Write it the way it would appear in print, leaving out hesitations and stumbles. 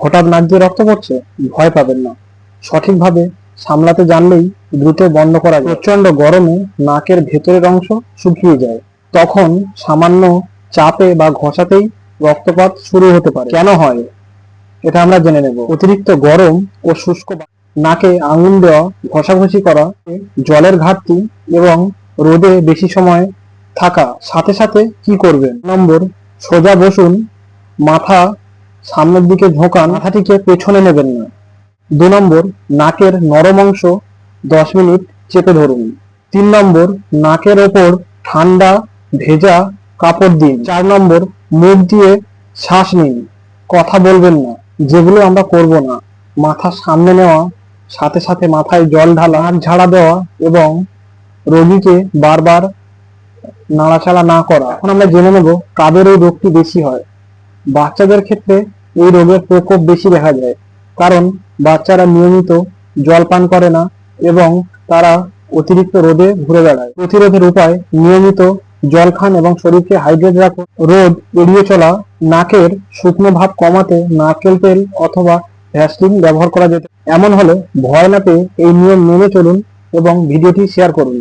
হঠাৎ নাক দিয়ে রক্ত পড়ছে, ভয় পাবেন না। সঠিকভাবে সামলাতে জানলেই দ্রুত বন্ধ করা যায়। প্রচন্ড গরমে নাকের ভেতরের অংশ শুকিয়ে যায়, তখন সামান্য চাপে বা ঘষাতেই রক্তপাত শুরু হতে পারে। কেন হয় এটা আমরা জেনে নেব। অতিরিক্ত গরম ও শুষ্ক নাকে আঙুল দেওয়া, ঘষাঘষি করা, জলের ঘাটতি এবং রোদে বেশি সময় থাকা। সাথে সাথে কি করবেন? নম্বর, সোজা বসুন, মাথা সামনের দিকে ঝোঁকান, মাথাটিকে পেছনে নেবেন না। 2 নম্বর, নাকের নরম অংশ 10 মিনিট চেপে ধরুন। 3 নম্বর, নাকের ওপর ঠান্ডা ভেজা কাপড় দিন। 4 নম্বর, মুখ দিয়ে শ্বাস নিন, কথা বলবেন না। যেগুলো আমরা করব না: মাথা সামনে নেওয়া, সাথে সাথে মাথায় জল ঢালা, নাক ঝাড়া দেওয়া এবং রোগীকে বারবার নাড়াচাড়া না করা। এখন আমরা জেনে নেব কাদের এই রোগটি বেশি হয়। বাচ্চাদের ক্ষেত্রে এই রোগের প্রকোপ বেশি দেখা যায়, কারণ বাচ্চারা নিয়মিত জল পান করে না এবং তারা অতিরিক্ত রোদে ঘুরে বেড়ায়। প্রতিরোধের উপায়: নিয়মিত জল খান এবং শরীরকে হাইড্রেট রাখুন। রোদ এড়িয়ে চলা: নাকের শুকনো ভাব কমাতে নারকেল তেল অথবা ভ্যাসলিন ব্যবহার করা যেতে। এমন হলে ভয় না পেয়ে এই নিয়ম মেনে চলুন এবং ভিডিওটি শেয়ার করুন।